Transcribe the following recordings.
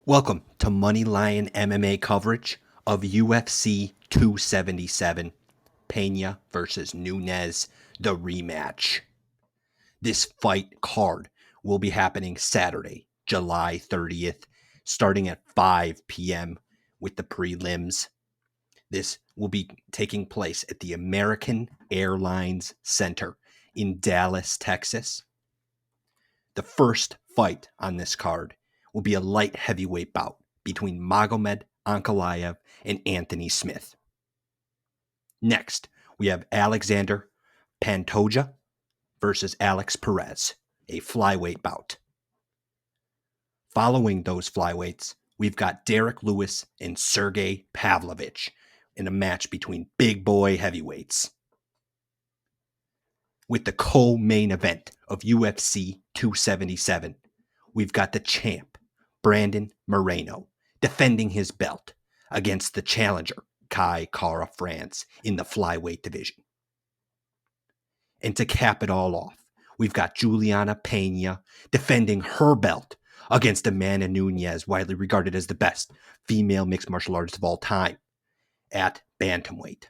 Welcome to Moneyline MMA coverage of UFC 277, Pena versus Nunes, the rematch. This fight card will be happening Saturday, July 30th, starting at 5 p.m. with the prelims. This will be taking place at the American Airlines Center in Dallas, Texas. The first fight on this card will be a light heavyweight bout between Magomed Ankalaev and Anthony Smith. Next, we have Alexandre Pantoja versus Alex Perez, a flyweight bout. Following those flyweights, we've got Derrick Lewis and Sergei Pavlovich in a match between big boy heavyweights. With the co-main event of UFC 277, we've got the champ, Brandon Moreno, defending his belt against the challenger, Kai Kara France, in the flyweight division. And to cap it all off, we've got Julianna Peña defending her belt against Amanda Nunes, widely regarded as the best female mixed martial artist of all time, at Bantamweight.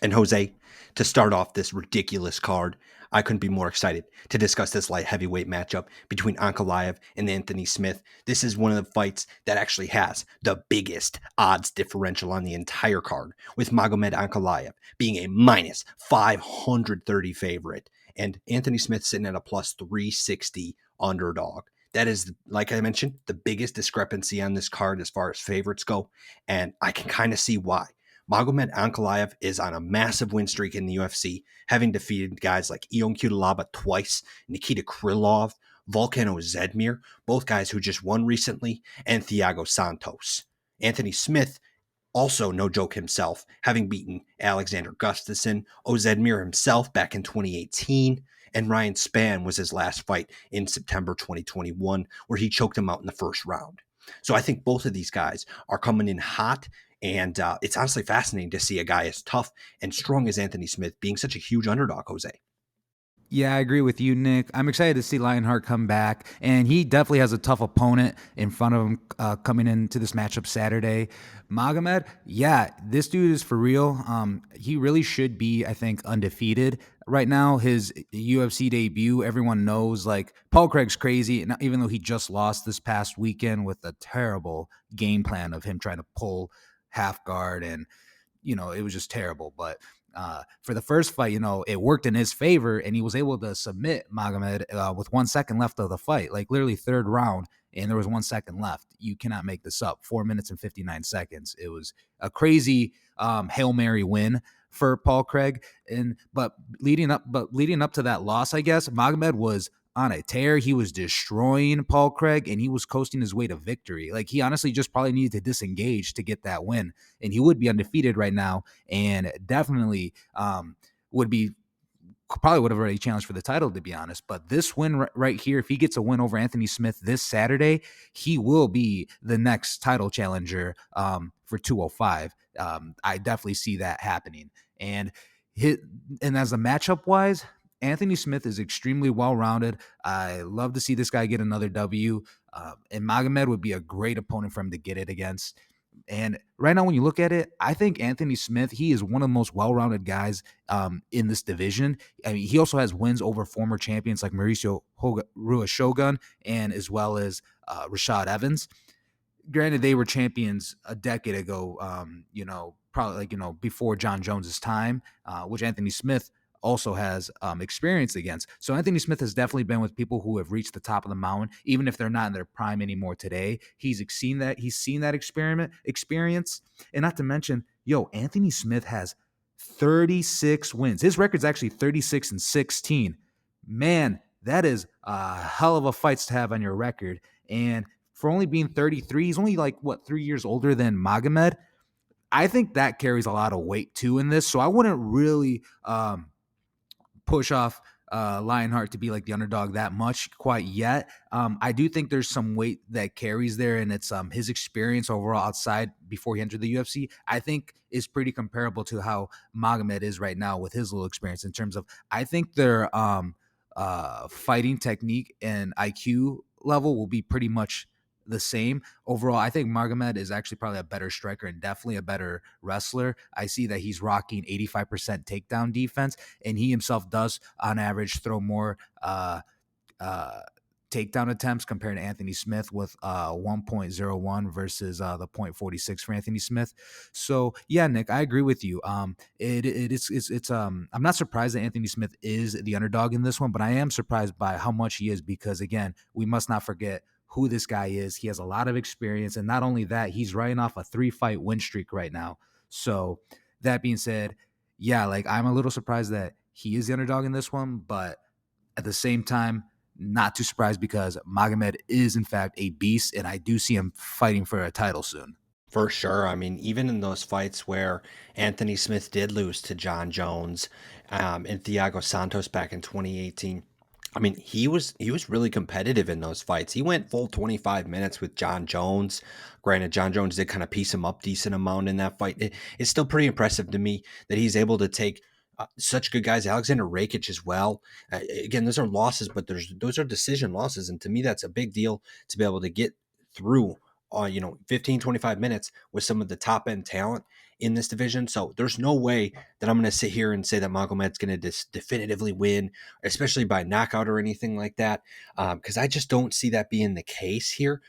And Jose, to start off this ridiculous card, I couldn't be more excited to discuss this light heavyweight matchup between Ankalaev and Anthony Smith. This is one of the fights that actually has the biggest odds differential on the entire card, with Magomed Ankalaev being a minus 530 favorite and Anthony Smith sitting at a plus 360 underdog. That is, like I mentioned, the biggest discrepancy on this card as far as favorites go, and I can kind of see why. Magomed Ankalaev is on a massive win streak in the UFC, having defeated guys like Ion Cutelaba twice, Nikita Krylov, Volkan Ozdemir, both guys who just won recently, and Thiago Santos. Anthony Smith, also no joke himself, having beaten Alexander Gustafsson, Ozdemir himself back in 2018, and Ryan Spann was his last fight in September 2021, where he choked him out in the first round. So I think both of these guys are coming in hot, and it's honestly fascinating to see a guy as tough and strong as Anthony Smith being such a huge underdog, Jose. Yeah, I agree with you, Nick. I'm excited to see Lionheart come back, and he definitely has a tough opponent in front of him coming into this matchup Saturday. Magomed, yeah, this dude is for real. He really should be, I think, undefeated right now. His UFC debut, everyone knows, like, Paul Craig's crazy, and even though he just lost this past weekend with a terrible game plan of him trying to pull half guard, and, it was just terrible, but for the first fight, it worked in his favor, and he was able to submit Magomed with 1 second left of the fight, like literally third round, and there was 1 second left. You cannot make this up. 4 minutes and 59 seconds. It was a crazy Hail Mary win for Paul Craig. But leading up to that loss, I guess, Magomed was on a tear. He was destroying Paul Craig, and he was coasting his way to victory. Like, he honestly just probably needed to disengage to get that win, and he would be undefeated right now, and definitely would have already challenged for the title, to be honest. But this win right here, if he gets a win over Anthony Smith this Saturday, he will be the next title challenger for 205. I definitely see that happening. And as a matchup wise, Anthony Smith is extremely well-rounded. I love to see this guy get another W, and Magomed would be a great opponent for him to get it against. And right now, when you look at it, I think Anthony Smith, he is one of the most well-rounded guys in this division. I mean, he also has wins over former champions like Mauricio Ruiz-Shogun and as well as Rashad Evans. Granted, they were champions a decade ago, probably before John Jones's time, which Anthony Smith also has experience against. So Anthony Smith has definitely been with people who have reached the top of the mountain, even if they're not in their prime anymore today. He's seen that experience. And not to mention, Anthony Smith has 36 wins. His record's actually 36-16. Man, that is a hell of a fights to have on your record. And for only being 33, he's only 3 years older than Magomed. I think that carries a lot of weight too in this. So I wouldn't really push off Lionheart to be like the underdog that much quite yet. I do think there's some weight that carries there, and it's his experience overall outside before he entered the UFC, I think is pretty comparable to how Magomed is right now with his little experience in terms of, I think their fighting technique and IQ level will be pretty much the same. Overall, I think Magomed is actually probably a better striker and definitely a better wrestler. I see that he's rocking 85% takedown defense, and he himself does, on average, throw more uh, takedown attempts compared to Anthony Smith with 1.01 versus the 0.46 for Anthony Smith. So yeah, Nick, I agree with you. I'm not surprised that Anthony Smith is the underdog in this one, but I am surprised by how much he is, because again, we must not forget who this guy is. He has a lot of experience, and not only that, he's riding off a 3-fight win streak right now. So that being said, yeah, like I'm a little surprised that he is the underdog in this one, but at the same time, not too surprised because Magomed is in fact a beast, and I do see him fighting for a title soon. For sure. I mean, even in those fights where Anthony Smith did lose to John Jones and Thiago Santos back in 2018, I mean, he was really competitive in those fights. He went full 25 minutes with John Jones. Granted, John Jones did kind of piece him up decent amount in that fight. It's still pretty impressive to me that he's able to take such good guys. Alexander Rakic as well. Again, those are losses, but those are decision losses, and to me, that's a big deal to be able to get through 15, 25 minutes with some of the top end talent in this division. So there's no way that I'm going to sit here and say that Magomed's going to definitively win, especially by knockout or anything like that, because I just don't see that being the case here.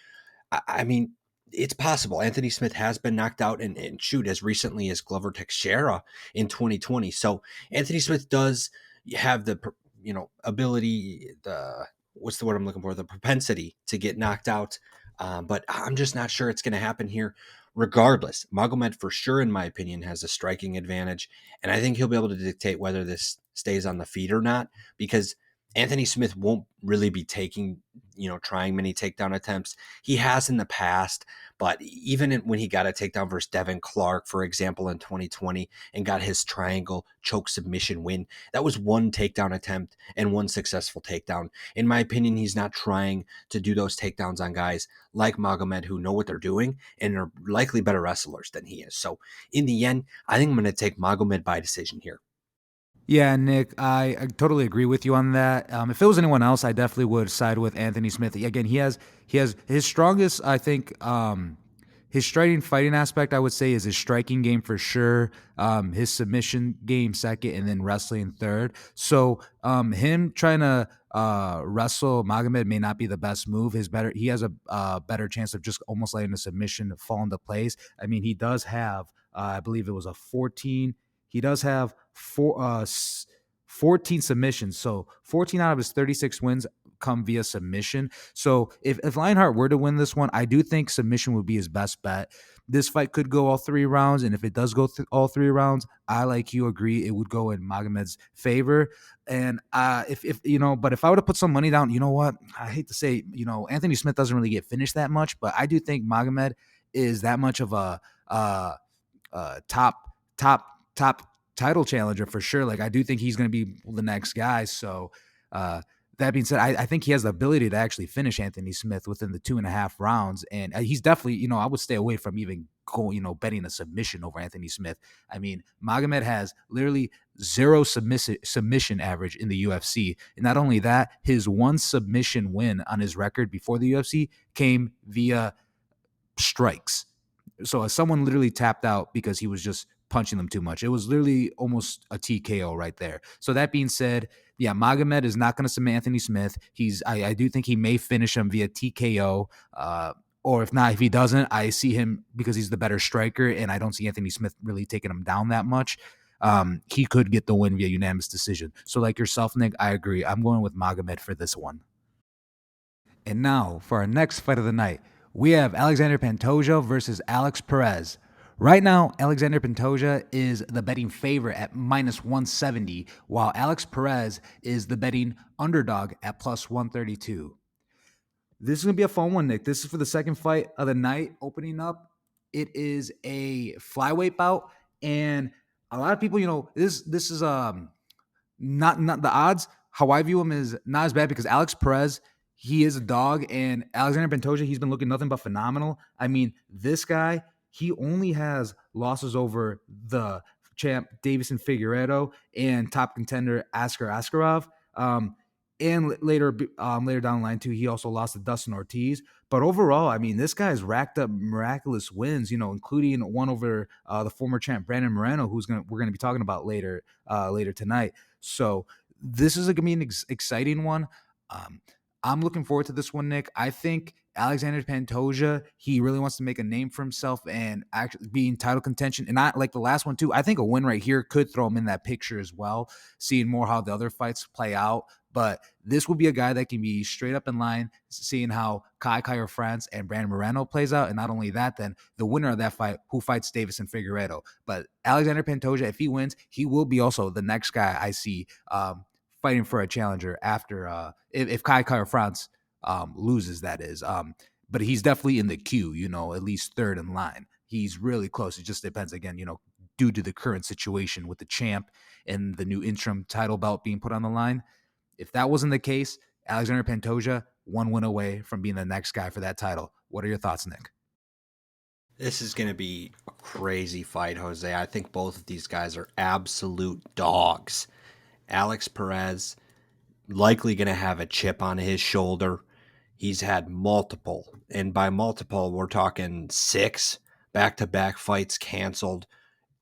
I mean, it's possible. Anthony Smith has been knocked out and shoot as recently as Glover Teixeira in 2020. So Anthony Smith does have the ability, the what's the word I'm looking for, the propensity to get knocked out. But I'm just not sure it's going to happen here. Regardless, Magomed for sure, in my opinion, has a striking advantage, and I think he'll be able to dictate whether this stays on the feet or not, because Anthony Smith won't really be trying many takedown attempts. He has in the past, but even when he got a takedown versus Devin Clark, for example, in 2020 and got his triangle choke submission win, that was one takedown attempt and one successful takedown. In my opinion, he's not trying to do those takedowns on guys like Magomed who know what they're doing and are likely better wrestlers than he is. So in the end, I think I'm going to take Magomed by decision here. Yeah, Nick, I totally agree with you on that. If it was anyone else, I definitely would side with Anthony Smith. Again, he has his strongest, I think, his striking fighting aspect, I would say, is his striking game for sure. His submission game second, and then wrestling third. So him trying to wrestle Magomed may not be the best move. He has a better chance of just almost letting the submission fall into place. I mean, he does have, I believe it was a 14. He does have 14 submissions. So 14 out of his 36 wins come via submission. So if Lionheart were to win this one, I do think submission would be his best bet. This fight could go all 3 rounds, and if it does go all 3 rounds, I, like you, agree it would go in Magomed's favor. And but if I were to put some money down, you know what? I hate to say, Anthony Smith doesn't really get finished that much, but I do think Magomed is that much of a top title challenger for sure. Like, I do think he's going to be the next guy. So that being said, I think he has the ability to actually finish Anthony Smith within the 2.5 rounds. And he's definitely, I would stay away from even betting a submission over Anthony Smith. I mean, Magomed has literally 0 submission average in the UFC. And not only that, his 1 submission win on his record before the UFC came via strikes. So as someone literally tapped out because he was just punching them too much. It was literally almost a TKO right there. So that being said, yeah, Magomed is not going to submit Anthony Smith. I do think he may finish him via TKO. Or if not, if he doesn't, I see him, because he's the better striker, and I don't see Anthony Smith really taking him down that much. He could get the win via unanimous decision. So like yourself, Nick, I agree. I'm going with Magomed for this one. And now for our next fight of the night, we have Alexandre Pantoja versus Alex Perez. Right now, Alexandre Pantoja is the betting favorite at -170, while Alex Perez is the betting underdog at +132. This is going to be a fun one, Nick. This is for the second fight of the night opening up. It is a flyweight bout, and a lot of people, this is not the odds. How I view him is not as bad, because Alex Perez, he is a dog, and Alexandre Pantoja, he's been looking nothing but phenomenal. I mean, this guy, he only has losses over the champ Davison Figueiredo and top contender Askar Askarov. And later down the line too, he also lost to Dustin Ortiz. But overall, I mean, this guy's racked up miraculous wins, including one over the former champ Brandon Moreno, we're gonna be talking about later tonight. So this is gonna be an exciting one. Um, I'm looking forward to this one, Nick. I think Alexander Pantoja, he really wants to make a name for himself and actually be in title contention. And not like the last one too. I think a win right here could throw him in that picture as well. Seeing more how the other fights play out. But this will be a guy that can be straight up in line, seeing how Kai Kara France and Brandon Moreno plays out. And not only that, then the winner of that fight, who fights Davis and Figueiredo. But Alexander Pantoja, if he wins, he will be also the next guy I see fighting for a challenger after if Kai Kara France loses, that is. But he's definitely in the queue, at least third in line. He's really close. It just depends, again, due to the current situation with the champ and the new interim title belt being put on the line. If that wasn't the case, Alexander Pantoja, one win away from being the next guy for that title. What are your thoughts, Nick? This is going to be a crazy fight, Jose. I think both of these guys are absolute dogs. Alex Perez likely going to have a chip on his shoulder. He's had multiple, and by multiple, we're talking 6 back-to-back fights canceled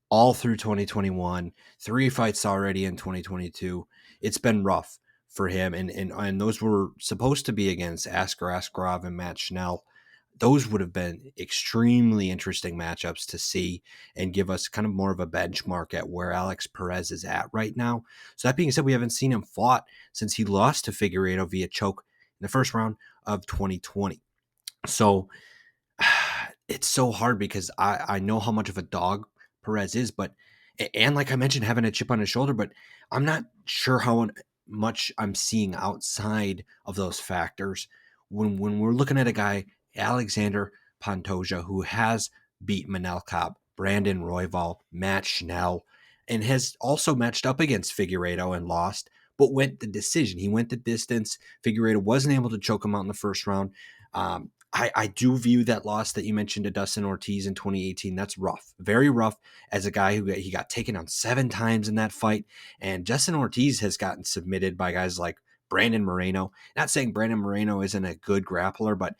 all through 2021, 3 fights already in 2022. It's been rough for him, and those were supposed to be against Askar Askarov and Matt Schnell. Those would have been extremely interesting matchups to see and give us kind of more of a benchmark at where Alex Perez is at right now. So that being said, we haven't seen him fought since he lost to Figueiredo via choke in the first round of 2020. So it's so hard because I know how much of a dog Perez is, but and like I mentioned, having a chip on his shoulder, but I'm not sure how much I'm seeing outside of those factors when we're looking at a guy, Alexander Pantoja, who has beat Manel Cobb, Brandon Royval, Matt Schnell, and has also matched up against Figueiredo and lost, but went the decision. He went the distance. Figueiredo wasn't able to choke him out in the first round. I do view that loss that you mentioned to Dustin Ortiz in 2018. That's rough, very rough. As a guy he got taken on 7 times in that fight, and Dustin Ortiz has gotten submitted by guys like Brandon Moreno. Not saying Brandon Moreno isn't a good grappler, but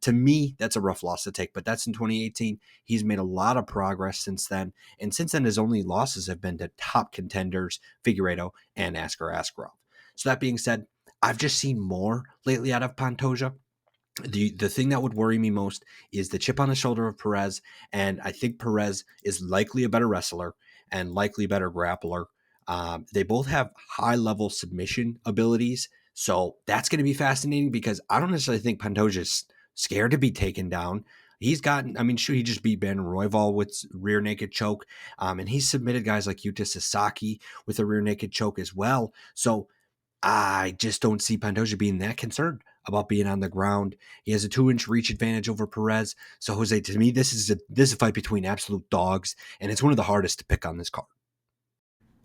to me, that's a rough loss to take. But that's in 2018. He's made a lot of progress since then, and since then, his only losses have been to top contenders Figueiredo and Askar Askarov. So that being said, I've just seen more lately out of Pantoja. The thing that would worry me most is the chip on the shoulder of Perez, and I think Perez is likely a better wrestler and likely a better grappler. They both have high level submission abilities, so that's going to be fascinating because I don't necessarily think Pantoja is scared to be taken down. He's gotten, I mean, sure, he just beat Ben Royval with rear naked choke, and he's submitted guys like Yuta Sasaki with a rear naked choke as well. So I just don't see Pantoja being that concerned about being on the ground. He has a 2-inch reach advantage over Perez. So Jose, to me, this is a fight between absolute dogs, and it's one of the hardest to pick on this card.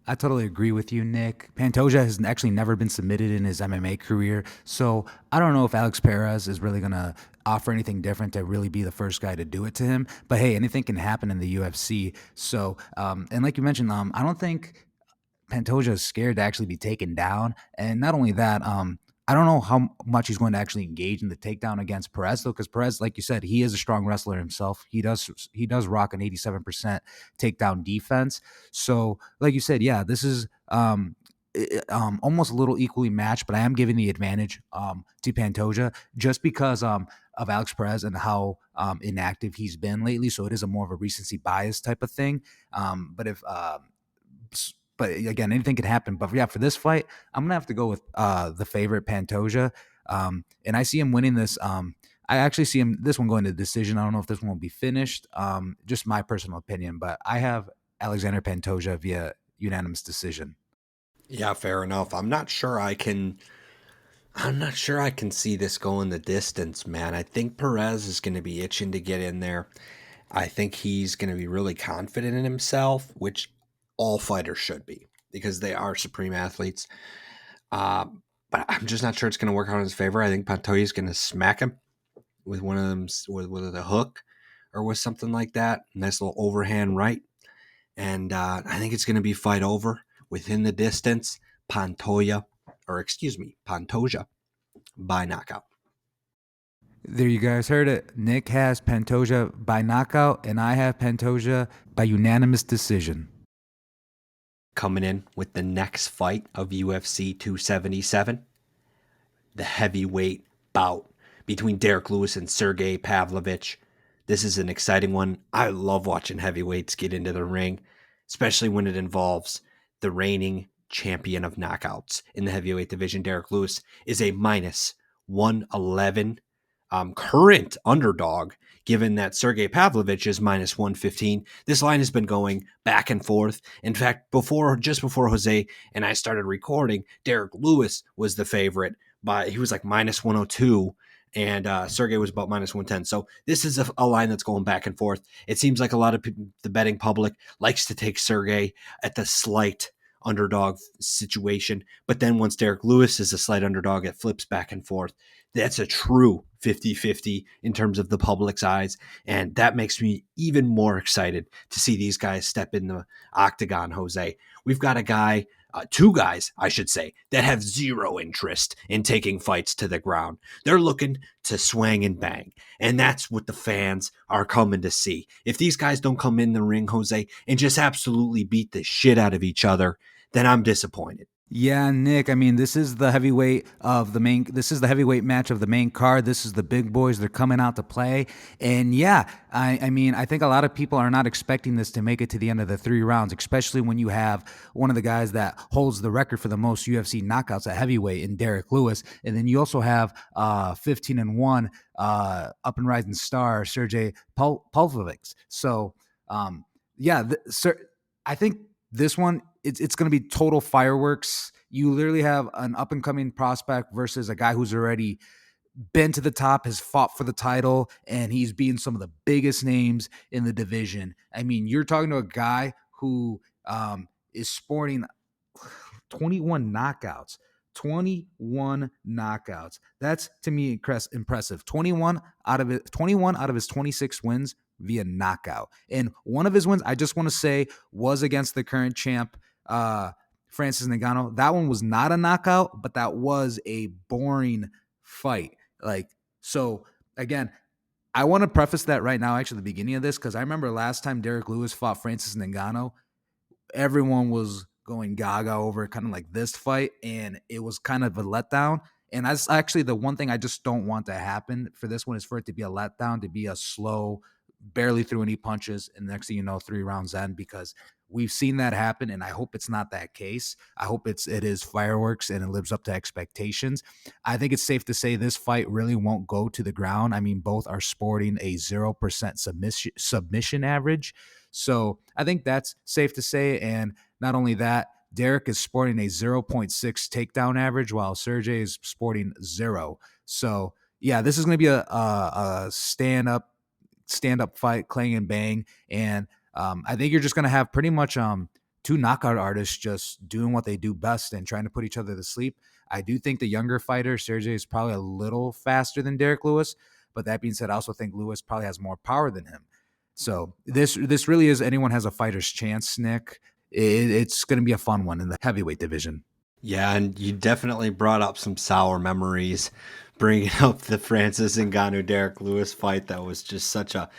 I totally agree with you, Nick. Pantoja has actually never been submitted in his MMA career, so I don't know if Alex Perez is really gonna offer anything different to really be the first guy to do it to him. But hey, anything can happen in the UFC. So, and like you mentioned, I don't think Pantoja is scared to actually be taken down. And not only that, I don't know how much he's going to actually engage in the takedown against Perez, though, because Perez, like you said, he is a strong wrestler himself. He does rock an 87% takedown defense. So, like you said, yeah, this is almost a little equally matched, but I am giving the advantage to Pantoja just because of Alex Perez and how inactive he's been lately. So it is a more of a recency bias type of thing. But again, anything could happen. But yeah, for this fight, I'm gonna have to go with the favorite Pantoja, and I see him winning this. I actually see him this one going to decision. I don't know if this one will be finished. Just my personal opinion, but I have Alexander Pantoja via unanimous decision. Yeah, fair enough. I'm not sure I can see this going the distance, man. I think Perez is going to be itching to get in there. I think he's going to be really confident in himself, which all fighters should be because they are supreme athletes. Uh, but I'm just not sure it's going to work out in his favor. I think Pantoja is going to smack him with one of them, with a hook or with something like that. Nice little overhand right. And I think it's going to be fight over within the distance. Pantoja Pantoja by knockout. There you guys heard it. Nick has Pantoja by knockout, and I have Pantoja by unanimous decision. Coming in with the next fight of UFC 277, the heavyweight bout between Derrick Lewis and Sergei Pavlovich. This is an exciting one. I love watching heavyweights get into the ring, especially when it involves the reigning champion of knockouts in the heavyweight division. Derrick Lewis is a minus 111 current underdog, given that Sergei Pavlovich is minus 115. This line has been going back and forth. In fact, just before Jose and I started recording, Derrick Lewis was the favorite. He was like minus 102, and Sergei was about minus 110. So this is a line that's going back and forth. It seems like a lot of people, the betting public likes to take Sergei at the slight underdog situation. But then once Derrick Lewis is a slight underdog, it flips back and forth. That's a true 50-50 in terms of the public's eyes. And that makes me even more excited to see these guys step in the octagon, Jose. We've got two guys, I should say, that have zero interest in taking fights to the ground. They're looking to swing and bang. And that's what the fans are coming to see. If these guys don't come in the ring, Jose, and just absolutely beat the shit out of each other, then I'm disappointed. Yeah, Nick. I mean, this is the heavyweight match of the main card. This is the big boys. They're coming out to play. And yeah, I mean, I think a lot of people are not expecting this to make it to the end of the 3 rounds, especially when you have one of the guys that holds the record for the most UFC knockouts at heavyweight in Derrick Lewis. And then you also have 15-1 up and rising star, Sergei Pavlovich. So, I think this one, it's going to be total fireworks. You literally have an up-and-coming prospect versus a guy who's already been to the top, has fought for the title, and he's beaten some of the biggest names in the division. I mean, you're talking to a guy who is sporting 21 knockouts. 21 knockouts. That's, to me, impressive. 21 out of his 26 wins via knockout. And one of his wins, I just want to say, was against the current champ, Francis Ngannou. That one was not a knockout, but that was a boring fight. So again, I want to preface that right now, actually, at the beginning of this, because I remember last time Derrick Lewis fought Francis Ngannou, everyone was going gaga over kind of like this fight, and it was kind of a letdown. And that's actually the one thing I just don't want to happen for this one, is for it to be a letdown, to be a slow, barely threw any punches, and next thing you know, 3 rounds end, because we've seen that happen, and I hope it's not that case. I hope it is fireworks and it lives up to expectations. I think it's safe to say this fight really won't go to the ground. I mean, both are sporting a 0% submission average. So I think that's safe to say. And not only that, Derrick is sporting a 0.6 takedown average, while Sergei is sporting 0. So yeah, this is going to be a stand-up fight, clang and bang. And I think you're just going to have pretty much 2 knockout artists just doing what they do best and trying to put each other to sleep. I do think the younger fighter, Sergei, is probably a little faster than Derrick Lewis. But that being said, I also think Lewis probably has more power than him. So this really is anyone has a fighter's chance, Nick. It's going to be a fun one in the heavyweight division. Yeah, and you definitely brought up some sour memories, bringing up the Francis Ngannou Derrick Lewis fight. That was just such a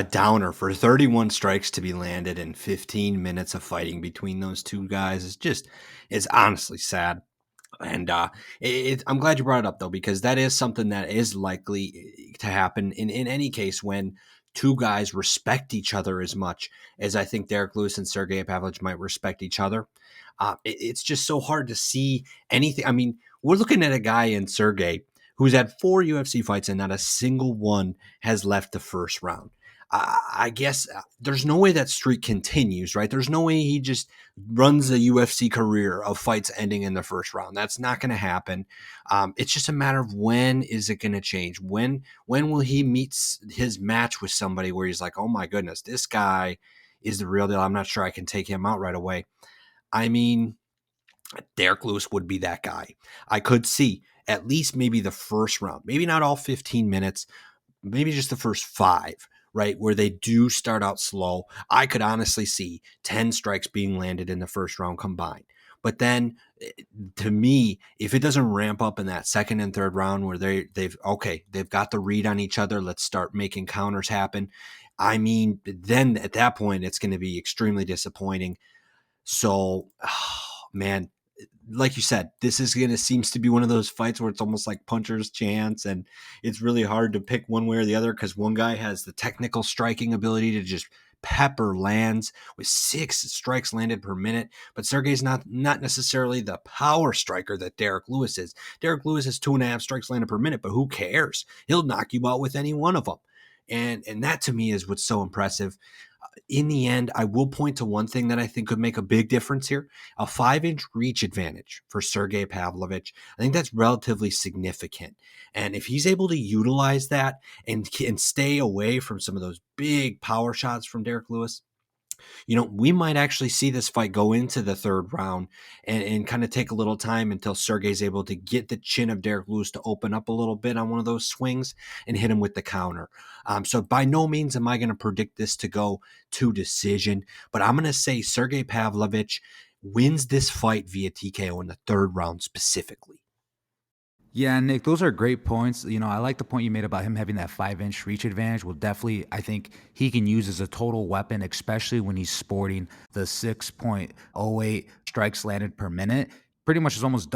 downer. For 31 strikes to be landed in 15 minutes of fighting between those two guys it's honestly sad. And I'm glad you brought it up, though, because that is something that is likely to happen in any case when two guys respect each other as much as I think Derrick Lewis and Sergei Pavlovich might respect each other. It's just so hard to see anything. I mean, we're looking at a guy in Sergei who's had 4 UFC fights and not a single one has left the first round. I guess there's no way that streak continues, right? There's no way he just runs a UFC career of fights ending in the first round. That's not going to happen. It's just a matter of when is it going to change? When will he meet his match with somebody where he's like, oh my goodness, this guy is the real deal. I'm not sure I can take him out right away. I mean, Derrick Lewis would be that guy. I could see at least maybe the first round, maybe not all 15 minutes, maybe just the first 5, right, where they do start out slow. I could honestly see 10 strikes being landed in the first round combined. But then, to me, if it doesn't ramp up in that second and third round where they've got the read on each other, let's start making counters happen. I mean, then at that point, it's going to be extremely disappointing. So, man, like you said, this is going to seems to be one of those fights where it's almost like puncher's chance, and it's really hard to pick one way or the other because one guy has the technical striking ability to just pepper lands with 6 strikes landed per minute, but Sergei's not necessarily the power striker that Derrick Lewis is. Derrick Lewis has 2.5 strikes landed per minute, but who cares? He'll knock you out with any one of them. And that to me is what's so impressive. In the end, I will point to one thing that I think could make a big difference here: a 5-inch reach advantage for Sergei Pavlovich. I think that's relatively significant. And if he's able to utilize that and stay away from some of those big power shots from Derrick Lewis, we might actually see this fight go into the third round and kind of take a little time until Sergei's able to get the chin of Derrick Lewis to open up a little bit on one of those swings and hit him with the counter. So by no means am I going to predict this to go to decision, but I'm going to say Sergei Pavlovich wins this fight via TKO in the third round specifically. Yeah, Nick, those are great points. I like the point you made about him having that 5-inch reach advantage. Well, definitely, I think he can use as a total weapon, especially when he's sporting the 6.08 strikes landed per minute. Pretty much is almost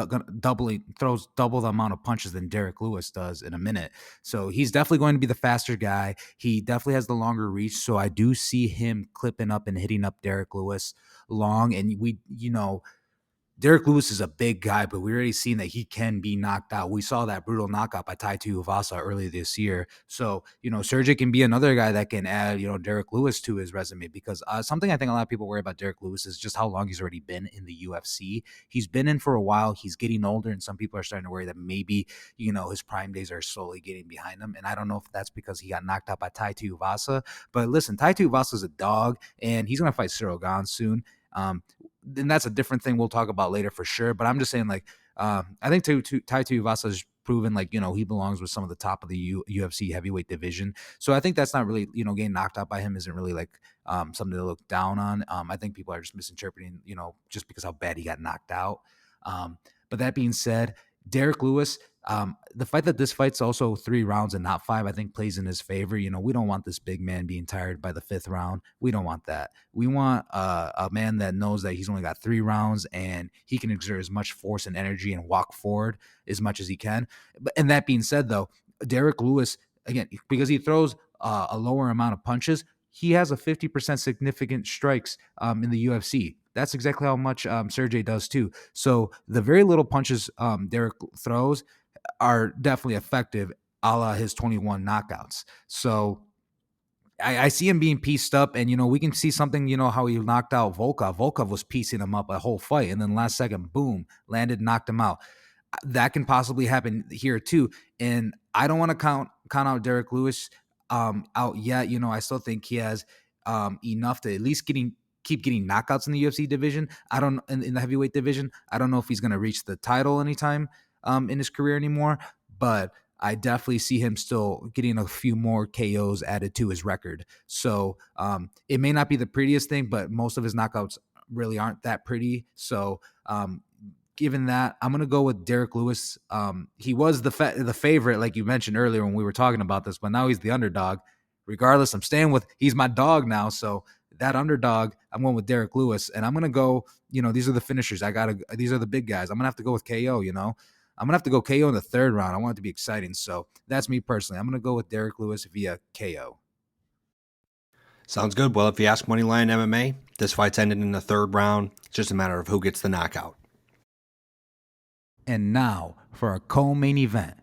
throws double the amount of punches than Derrick Lewis does in a minute. So he's definitely going to be the faster guy. He definitely has the longer reach. So I do see him clipping up and hitting up Derrick Lewis long. And Derrick Lewis is a big guy, but we already seen that he can be knocked out. We saw that brutal knockout by Tai Tuivasa earlier this year. So, Sergei can be another guy that can add, Derrick Lewis to his resume, because something I think a lot of people worry about Derrick Lewis is just how long he's already been in the UFC. He's been in for a while. He's getting older, and some people are starting to worry that maybe, his prime days are slowly getting behind him. And I don't know if that's because he got knocked out by Tai Tuivasa. But listen, Tai Tuivasa is a dog, and he's going to fight Cyril Gane soon. Then that's a different thing we'll talk about later for sure. But I'm just saying, I think Tai Tuivasa has proven, he belongs with some of the top of the UFC heavyweight division. So I think that's not really, getting knocked out by him isn't really something to look down on. I think people are just misinterpreting, just because how bad he got knocked out. But that being said, Derrick Lewis, the fight that this fight's also 3 rounds and not 5, I think plays in his favor. We don't want this big man being tired by the 5th round. We don't want that. We want a man that knows that he's only got 3 rounds and he can exert as much force and energy and walk forward as much as he can. And that being said, though, Derrick Lewis, again, because he throws a lower amount of punches, he has a 50% significant strikes in the UFC. That's exactly how much Sergei does too. So the very little punches Derrick throws are definitely effective, a la his 21 knockouts. So I see him being pieced up, and we can see something. How he knocked out Volkov. Volkov was piecing him up a whole fight, and then last second, boom, landed, knocked him out. That can possibly happen here too. And I don't want to count out Derrick Lewis out yet. I still think he has enough to at least keep getting knockouts in the UFC division. In the heavyweight division. I don't know if he's going to reach the title anytime in his career anymore, but I definitely see him still getting a few more KOs added to his record. So it may not be the prettiest thing, but most of his knockouts really aren't that pretty. So given that, I'm going to go with Derrick Lewis. He was the favorite, like you mentioned earlier when we were talking about this, but now he's the underdog. Regardless, I'm staying with, he's my dog now. So that underdog, I'm going with Derrick Lewis, and I'm going to go, these are the finishers. These are the big guys. I'm going to have to go with KO, I'm going to have to go KO in the 3rd round. I want it to be exciting. So that's me personally. I'm going to go with Derrick Lewis via KO. Sounds good. Well, if you ask Moneyline MMA, this fight's ended in the 3rd round. It's just a matter of who gets the knockout. And now for our co-main event,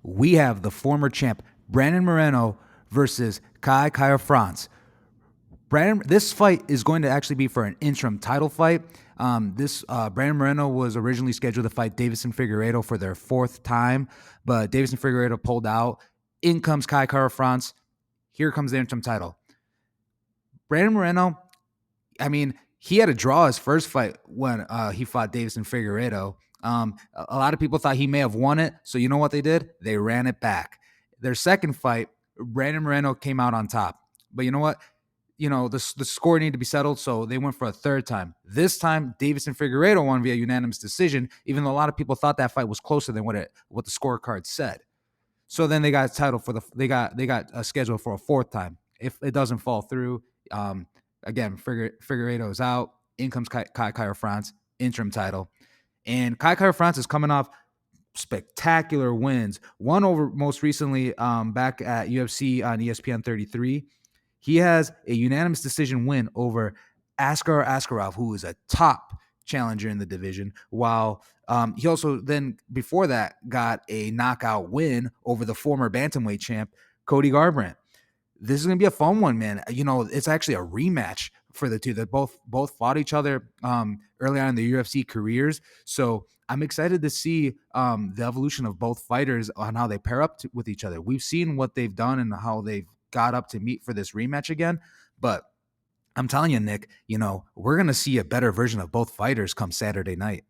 we have the former champ Brandon Moreno versus Kai Kara-France. This fight is going to actually be for an interim title fight. Brandon Moreno was originally scheduled to fight Deiveson Figueiredo for their 4th time, but Deiveson Figueiredo pulled out. In comes Kai Kara-France. Here comes the interim title. Brandon Moreno, he had to draw his first fight when he fought Deiveson Figueiredo. A lot of people thought he may have won it, so you know what they did? They ran it back. Their second fight, Brandon Moreno came out on top. But you know what? the score needed to be settled, so they went for a third time. This time, Davis and Figueiredo won via unanimous decision, even though a lot of people thought that fight was closer than what the scorecard said. So then they got titled for they got a schedule for a fourth time. If it doesn't fall through, again, Figueiredo is out. In comes Kai France, interim title, and Kai France is coming off spectacular wins. One over most recently back at UFC on ESPN 33. He has a unanimous decision win over Askar Askarov, who is a top challenger in the division, while he also then before that got a knockout win over the former bantamweight champ Cody Garbrandt. This is going to be a fun one, man. It's actually a rematch for the two that both fought each other early on in their UFC careers. So I'm excited to see the evolution of both fighters on how they pair up with each other. We've seen what they've done and how they've got up to meet for this rematch again, but I'm telling you, Nick, we're going to see a better version of both fighters come Saturday night.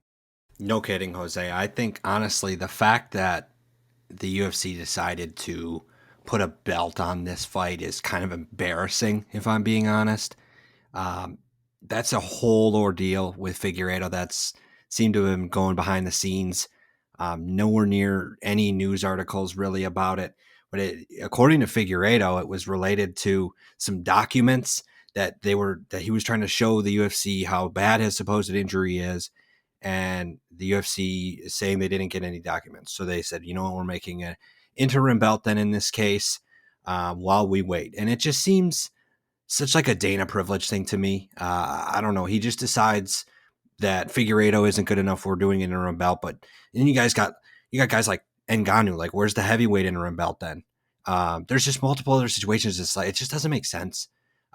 No kidding, Jose. I think honestly, the fact that the UFC decided to put a belt on this fight is kind of embarrassing, if I'm being honest. That's a whole ordeal with Figueiredo. That's seemed to have been going behind the scenes. Nowhere near any news articles really about it. But according to Figueiredo, it was related to some documents that he was trying to show the UFC how bad his supposed injury is, and the UFC is saying they didn't get any documents. So they said, you know what, we're making an interim belt then in this case while we wait. And it just seems such like a Dana privilege thing to me. I don't know. He just decides that Figueiredo isn't good enough for doing an interim belt, but then you got guys like Ngannou. Like, where's the heavyweight interim belt then? There's just multiple other situations. It's like it just doesn't make sense,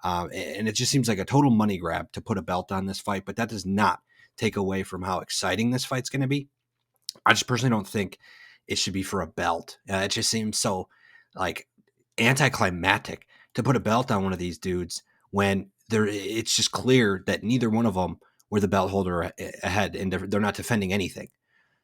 and it just seems like a total money grab to put a belt on this fight. But that does not take away from how exciting this fight's going to be. I just personally don't think it should be for a belt. It just seems so like anticlimactic to put a belt on one of these dudes when it's just clear that neither one of them were the belt holder ahead, and they're not defending anything.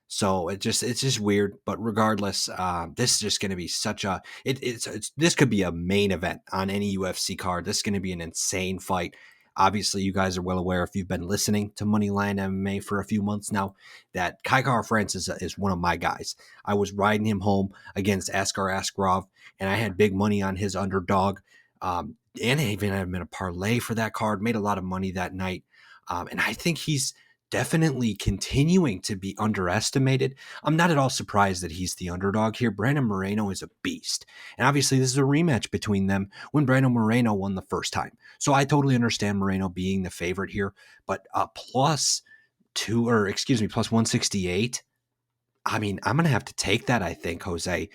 So it's just weird. But regardless, this is just going to be such a this could be a main event on any UFC card. This is going to be an insane fight. Obviously, you guys are well aware if you've been listening to Moneyline MMA for a few months now that Kai France is one of my guys. I was riding him home against Askar Askarov, and I had big money on his underdog. And I even had him in a parlay for that card, made a lot of money that night. And I think he's definitely continuing to be underestimated. I'm not at all surprised that he's the underdog here. Brandon Moreno is a beast. And obviously this is a rematch between them when Brandon Moreno won the first time. So I totally understand Moreno being the favorite here, but plus 168. I mean, I'm going to have to take that, I think, Jose.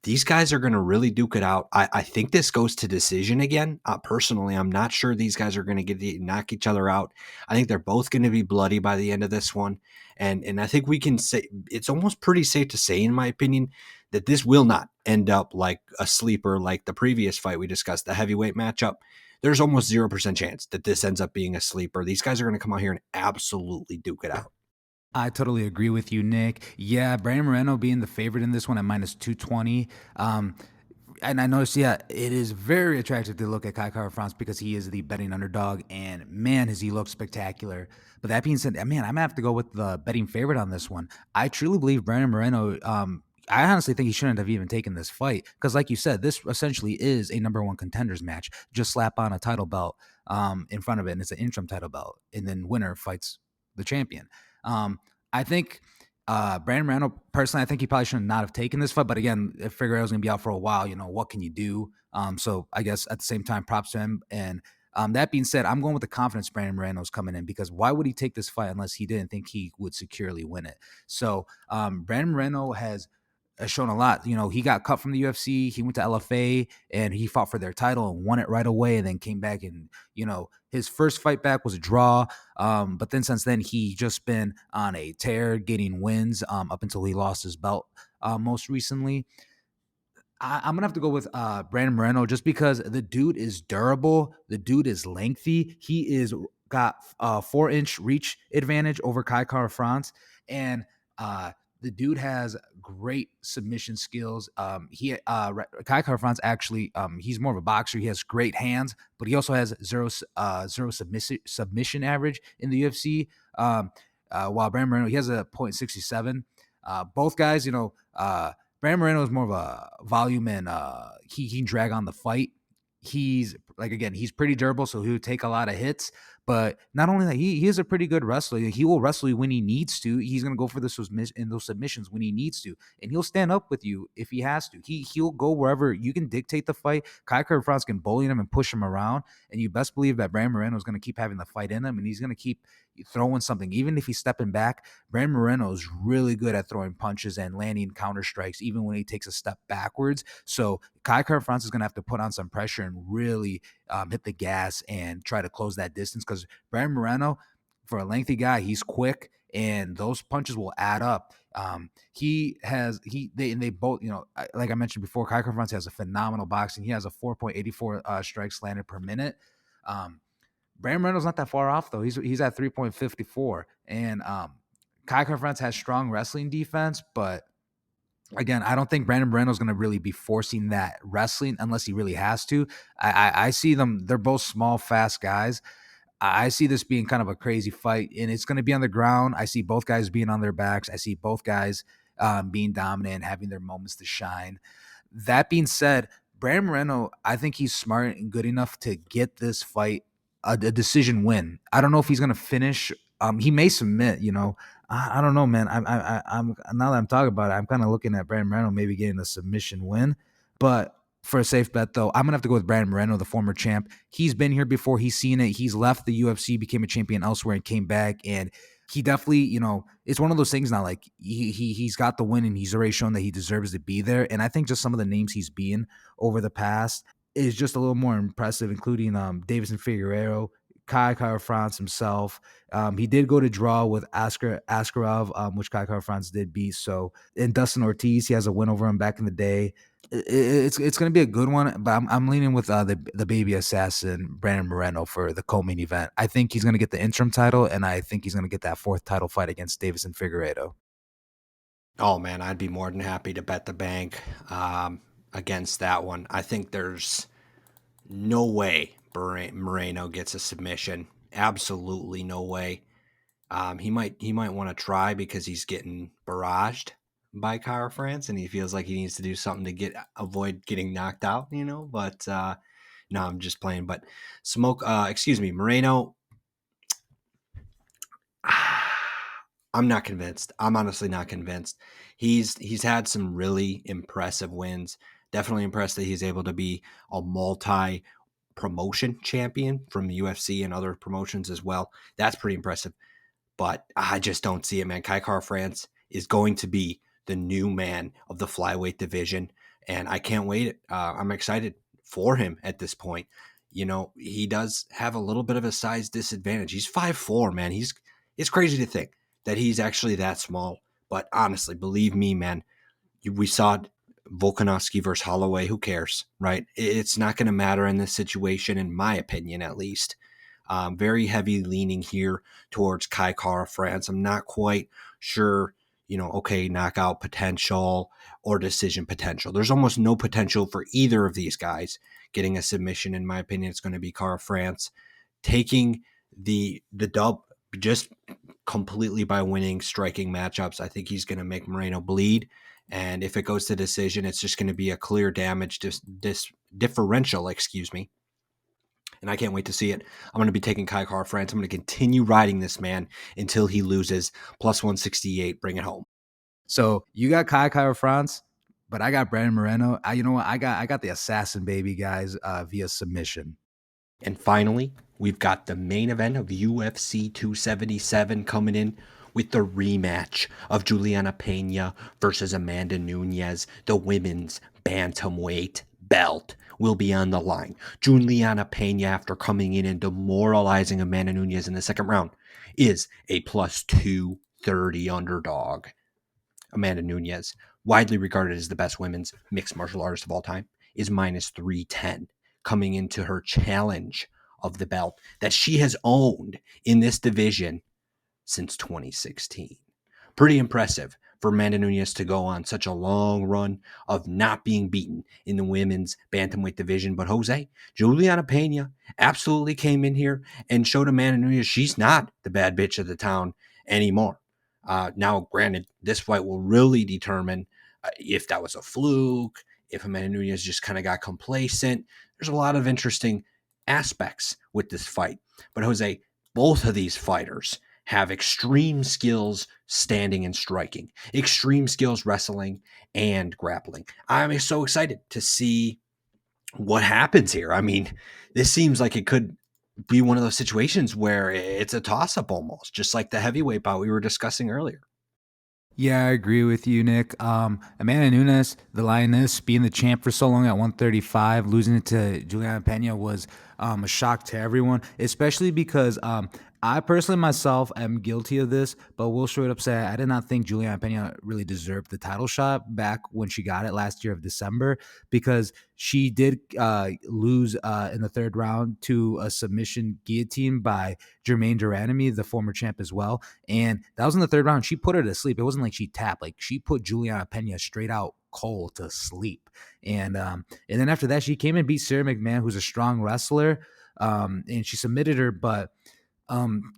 These guys are going to really duke it out. I think this goes to decision again. Personally, I'm not sure these guys are going to knock each other out. I think they're both going to be bloody by the end of this one. And I think we can say it's almost pretty safe to say, in my opinion, that this will not end up like a sleeper like the previous fight we discussed, the heavyweight matchup. There's almost 0% chance that this ends up being a sleeper. These guys are going to come out here and absolutely duke it out. I totally agree with you, Nick. Yeah, Brandon Moreno being the favorite in this one at minus 220. And I noticed, it is very attractive to look at Kai France because he is the betting underdog, and man, has he looked spectacular. But that being said, man, I'm going to have to go with the betting favorite on this one. I truly believe Brandon Moreno, I honestly think he shouldn't have even taken this fight because, like you said, this essentially is a number one contenders match. Just slap on a title belt in front of it, and it's an interim title belt, and then winner fights the champion. I think Brandon Moreno, personally, I think he probably should not have taken this fight. But again, if Figueiredo's going to be out for a while, what can you do? So I guess at the same time, props to him. And that being said, I'm going with the confidence Brandon Moreno's coming in because why would he take this fight unless he didn't think he would securely win it? So Brandon Moreno has shown a lot. He got cut from the UFC. He went to LFA and he fought for their title and won it right away. And then came back and, his first fight back was a draw. But then since then, he just been on a tear, getting wins up until he lost his belt most recently. I'm gonna have to go with Brandon Moreno just because the dude is durable. The dude is lengthy. He is got a 4-inch reach advantage over Kai France, and The dude has great submission skills. Kai Kara-France actually, he's more of a boxer. He has great hands, but he also has zero submission average in the UFC. While Brandon Moreno, he has a .67. Both guys, Brandon Moreno is more of a volume and he can drag on the fight. He's he's pretty durable, so he'll take a lot of hits. But not only that, he is a pretty good wrestler. He will wrestle you when he needs to. He's gonna go for those submissions when he needs to, and he'll stand up with you if he has to. He'll go wherever you can dictate the fight. Kai Kara-France can bully him and push him around, and you best believe that Brandon Moreno is gonna keep having the fight in him, and he's gonna keep throwing something, even if he's stepping back. Brandon Moreno is really good at throwing punches and landing counter strikes, even when he takes a step backwards. So Kai Kara-France is going to have to put on some pressure and really hit the gas and try to close that distance, because Brandon Moreno, for a lengthy guy, he's quick and those punches will add up. They both, like I mentioned before, Kai Kara-France has a phenomenal boxing. He has a 4.84 strikes landed per minute. Brandon Moreno's not that far off though. He's at 3.54, and Kai Kara-France has strong wrestling defense, but again, I don't think Brandon Moreno's going to really be forcing that wrestling unless he really has to. I see them; they're both small, fast guys. I see this being kind of a crazy fight, and it's going to be on the ground. I see both guys being on their backs. I see both guys being dominant, having their moments to shine. That being said, Brandon Moreno, I think he's smart and good enough to get this fight a decision win. I don't know if he's going to finish. He may submit. I don't know, man. I'm now that I'm talking about it, I'm kind of looking at Brandon Moreno maybe getting a submission win. But for a safe bet, though, I'm gonna have to go with Brandon Moreno, the former champ. He's been here before. He's seen it. He's left the UFC, became a champion elsewhere, and came back. And he definitely, it's one of those things now. Like he's got the win, and he's already shown that he deserves to be there. And I think just some of the names he's being over the past is just a little more impressive, including Davison Figueiredo, Kai Kara-France himself. He did go to draw with Askarov, which Kai Kara-France did beat. So, and Dustin Ortiz, he has a win over him back in the day. It's going to be a good one, but I'm leaning with the baby assassin Brandon Moreno for the co-main event. I think he's going to get the interim title, and I think he's going to get that fourth title fight against Davison Figueiredo. Oh man, I'd be more than happy to bet the bank against that one. I think there's no way Moreno gets a submission. Absolutely no way. He might want to try because he's getting barraged by Kara-France and he feels like he needs to do something to avoid getting knocked out, But no, I'm just playing. But Moreno. I'm not convinced. I'm honestly not convinced. He's had some really impressive wins. Definitely impressed that he's able to be a multi-promotion champion from the UFC and other promotions as well. That's pretty impressive. But I just don't see it, man. Kai Kara-France is going to be the new man of the flyweight division, and I can't wait. I'm excited for him at this point. He does have a little bit of a size disadvantage. He's 5'4", man. It's crazy to think that he's actually that small. But honestly, believe me, man, we saw Volkanovski versus Holloway. Who cares, right? It's not going to matter in this situation, in my opinion, at least. Very heavy leaning here towards Kai Kara-France. I'm not quite sure, knockout potential or decision potential. There's almost no potential for either of these guys getting a submission. In my opinion, it's going to be Kara-France taking the dub just completely by winning striking matchups. I think he's going to make Moreno bleed. And if it goes to decision, it's just going to be a clear damage differential, and I can't wait to see it. I'm going to be taking Kai Kara-France. I'm going to continue riding this man until he loses. Plus 168, bring it home. So you got Kai Kara-France, but I got Brandon Moreno. You know what? I got the assassin baby guys via submission. And finally, we've got the main event of UFC 277 coming in with the rematch of Julianna Pena versus Amanda Nunes. The women's bantamweight belt will be on the line. Julianna Pena, after coming in and demoralizing Amanda Nunes in the second round, is a plus 230 underdog. Amanda Nunes, widely regarded as the best women's mixed martial artist of all time, is minus 310 coming into her challenge of the belt that she has owned in this division since 2016. Pretty impressive for Amanda Nunes to go on such a long run of not being beaten in the women's bantamweight division. But Jose, Julianna Pena absolutely came in here and showed Amanda Nunes she's not the bad bitch of the town anymore. Now, granted, this fight will really determine if that was a fluke, if Amanda Nunes just kind of got complacent. There's a lot of interesting aspects with this fight. But Jose, both of these fighters have extreme skills standing and striking, extreme skills wrestling and grappling. I'm so excited to see what happens here. I mean, this seems like it could be one of those situations where it's a toss up almost, just like the heavyweight bout we were discussing earlier. Yeah, I agree with you, Nick. Amanda Nunes, the Lioness, being the champ for so long at 135, losing it to Juliana Pena was a shock to everyone, especially because I personally myself am guilty of this, but will straight up say I did not think Juliana Pena really deserved the title shot back when she got it last year of December, because she did lose in the third round to a submission guillotine by Jermaine Duranamy, the former champ as well. And that was in the third round. She put her to sleep. It wasn't like she tapped. Like, she put Juliana Pena straight out cold to sleep. And then after that, she came and beat Sarah McMahon, who's a strong wrestler. And she submitted her, but um,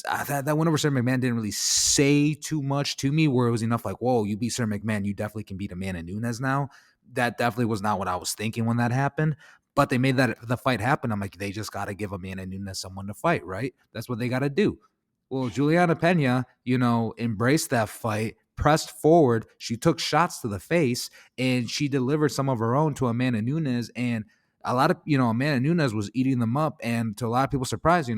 that win over Sarah McMahon didn't really say too much to me, where it was enough like, whoa, you beat Sarah McMahon, you definitely can beat Amanda Nunes now. That definitely was not what I was thinking when that happened. But they made the fight happen. I'm like, they just got to give Amanda Nunes someone to fight, right? That's what they got to do. Well, Juliana Pena, embraced that fight, pressed forward. She took shots to the face, and she delivered some of her own to Amanda Nunes. And a lot of, Amanda Nunes was eating them up. And to a lot of people's surprise,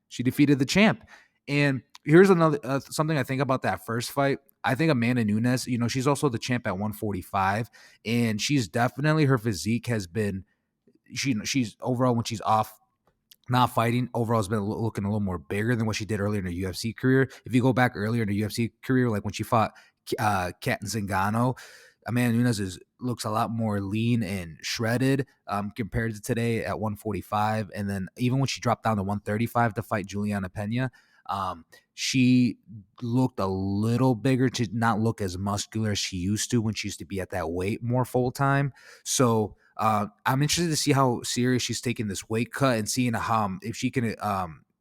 she defeated the champ. And here's another something I think about that first fight. I think Amanda Nunes, she's also the champ at 145, and she's definitely, her physique has been, she's overall, when she's off not fighting, overall has been looking a little more bigger than what she did earlier in her UFC career. If you go back earlier in her UFC career, like when she fought Kat Zingano, Amanda Nunes looks a lot more lean and shredded compared to today at 145. And then even when she dropped down to 135 to fight Juliana Pena, she looked a little bigger, to not look as muscular as she used to when she used to be at that weight more full time. So I'm interested to see how serious she's taking this weight cut, and seeing if she can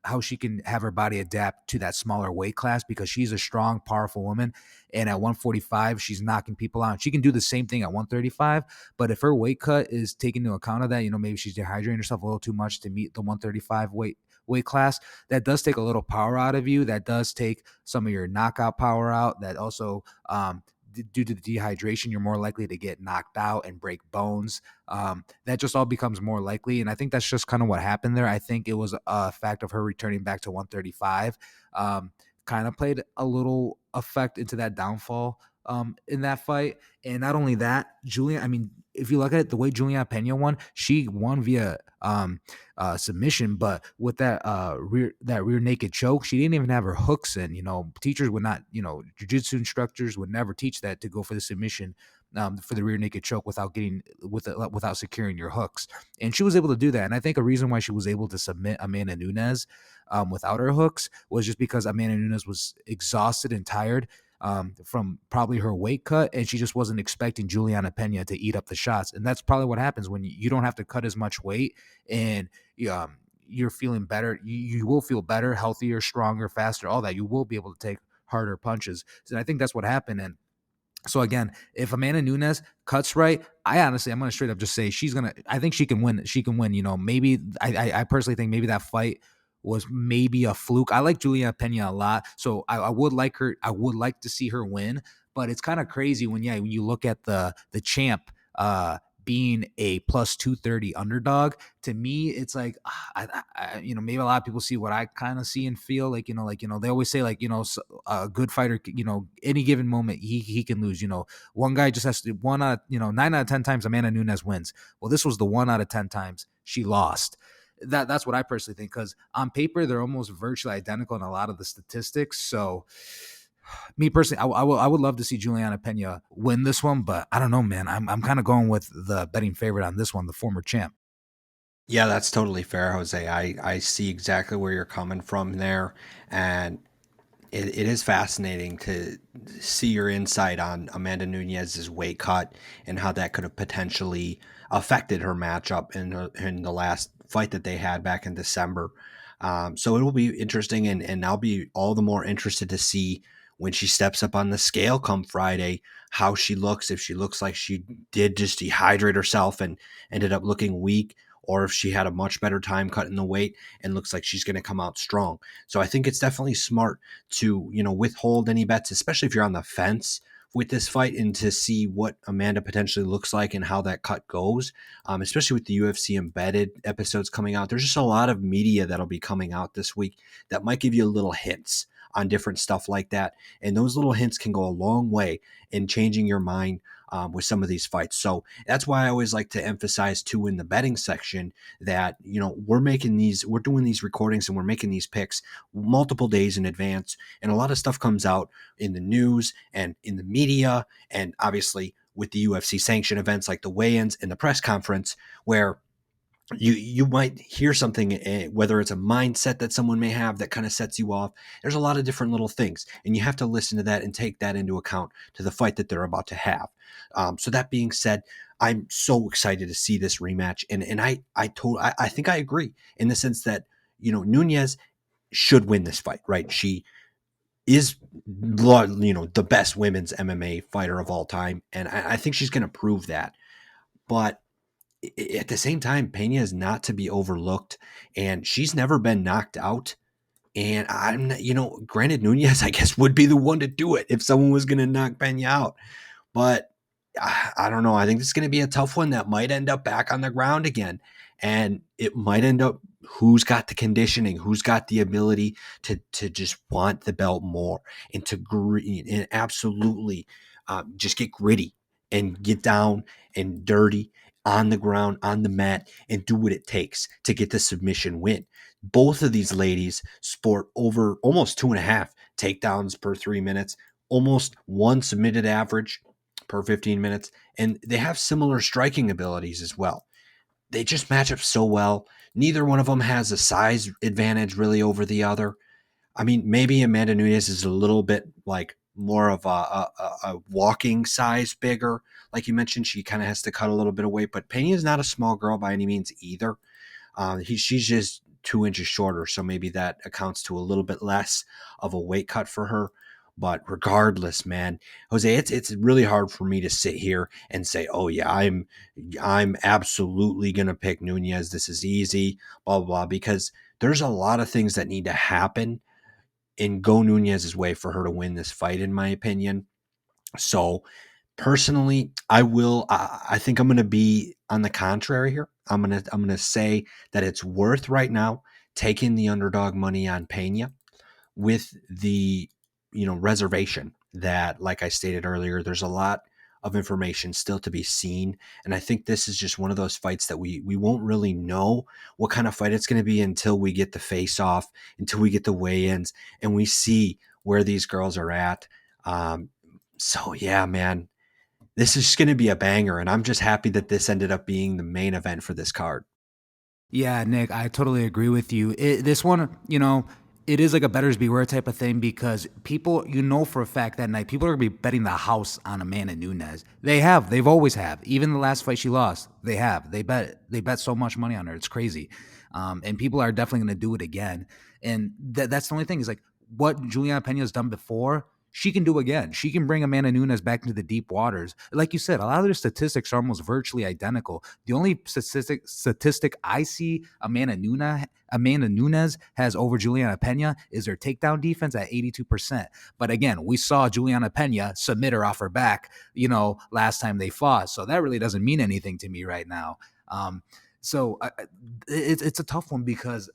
how she can have her body adapt to that smaller weight class, because she's a strong, powerful woman. And at 145, she's knocking people out. She can do the same thing at 135, but if her weight cut is taken into account of that, maybe she's dehydrating herself a little too much to meet the 135 weight class. That does take a little power out of you. That does take some of your knockout power out. That also, due to the dehydration, you're more likely to get knocked out and break bones. That just all becomes more likely. And I think that's just kind of what happened there. I think it was a fact of her returning back to 135, kind of played a little effect into that downfall in that fight. And not only that, if you look at it, the way Juliana Pena won, she won via submission, but with that rear naked choke, she didn't even have her hooks in. Teachers would not, jiu-jitsu instructors would never teach that, to go for the submission for the rear naked choke without securing your hooks. And she was able to do that. And I think a reason why she was able to submit Amanda Nunes without her hooks was just because Amanda Nunes was exhausted and tired from probably her weight cut, and she just wasn't expecting Juliana Pena to eat up the shots. And that's probably what happens when you don't have to cut as much weight, and you're feeling better. You will feel better, healthier, stronger, faster, all that. You will be able to take harder punches. And I think that's what happened. And so again, if Amanda Nunes cuts right, I'm going to straight up just say I think she can win. She can win. Maybe I personally think maybe that fight was maybe a fluke. I like Juliana Pena a lot, so I would like her. I would like to see her win, but it's kind of crazy when you look at the champ being a plus 230 underdog. To me, it's like, maybe a lot of people see what I kind of see and feel like, they always say, like, a good fighter, any given moment he can lose. One guy just has to, 9 out of 10 times Amanda Nunes wins. Well, this was the 1 out of 10 times she lost. That's what I personally think, because on paper they're almost virtually identical in a lot of the statistics. So me personally, I would love to see Juliana Pena win this one, but I don't know, man. I'm kind of going with the betting favorite on this one, the former champ. Yeah, that's totally fair, Jose. I see exactly where you're coming from there. And it is fascinating to see your insight on Amanda Nunes's weight cut and how that could have potentially affected her matchup in the last fight that they had back in December. So it will be interesting, and I'll be all the more interested to see when she steps up on the scale come Friday how she looks. If she looks like she did just dehydrate herself and ended up looking weak, or if she had a much better time cutting the weight and looks like she's going to come out strong. So I think it's definitely smart to, withhold any bets, especially if you're on the fence with this fight, and to see what Amanda potentially looks like and how that cut goes. Especially with the UFC embedded episodes coming out, there's just a lot of media that'll be coming out this week that might give you little hints on different stuff like that, and those little hints can go a long way in changing your mind with some of these fights. So that's why I always like to emphasize too in the betting section that we're doing these recordings and we're making these picks multiple days in advance, and a lot of stuff comes out in the news and in the media, and obviously with the UFC sanction events like the weigh-ins and the press conference, where you might hear something, whether it's a mindset that someone may have that kind of sets you off. There's a lot of different little things, and you have to listen to that and take that into account to the fight that they're about to have. So that being said, I'm so excited to see this rematch, and I think I agree in the sense that Nunes should win this fight, right? She is the best women's MMA fighter of all time, and I think she's going to prove that. But at the same time, Pena is not to be overlooked, and she's never been knocked out. And I'm not, granted, Nunes, I guess, would be the one to do it if someone was going to knock Pena out. But I don't know. I think this is going to be a tough one that might end up back on the ground again. And it might end up who's got the conditioning, who's got the ability to just want the belt more and to and absolutely just get gritty and get down and dirty on the ground, on the mat, and do what it takes to get the submission win. Both of these ladies sport over almost 2.5 takedowns per 3 minutes, almost one submitted average per 15 minutes, and they have similar striking abilities as well. They just match up so well. Neither one of them has a size advantage really over the other. I mean, maybe Amanda Nunes is a little bit like more of a walking size bigger. Like you mentioned, she kind of has to cut a little bit of weight, but Pena is not a small girl by any means either. She's just 2 inches shorter, so maybe that accounts to a little bit less of a weight cut for her. But regardless, man, Jose, it's really hard for me to sit here and say, oh yeah, I'm absolutely gonna pick Nunes. This is easy, blah blah blah, because there's a lot of things that need to happen and go Nunes's way for her to win this fight, in my opinion. So personally, I think I'm going to be on the contrary here. I'm going to say that it's worth right now taking the underdog money on Pena, with the reservation that, like I stated earlier, there's a lot of information still to be seen, and I think this is just one of those fights that we won't really know what kind of fight it's going to be until we get the face off, until we get the weigh-ins, and we see where these girls are at. So yeah, man, this is going to be a banger, and I'm just happy that this ended up being the main event for this card. Yeah, Nick, I totally agree with you. This one, it is like a betters beware type of thing because people, for a fact that night, people are going to be betting the house on Amanda Nunes. They've always have. Even the last fight she lost, they have. They bet so much money on her. It's crazy. And people are definitely going to do it again. And that's the only thing is like what Julianna Pena has done before, she can do again. She can bring Amanda Nunes back into the deep waters. Like you said, a lot of their statistics are almost virtually identical. The only statistic I see Amanda Nunes has over Julianna Pena is their takedown defense at 82%. But again, we saw Julianna Pena submit her off her back, last time they fought. So that really doesn't mean anything to me right now. It's a tough one because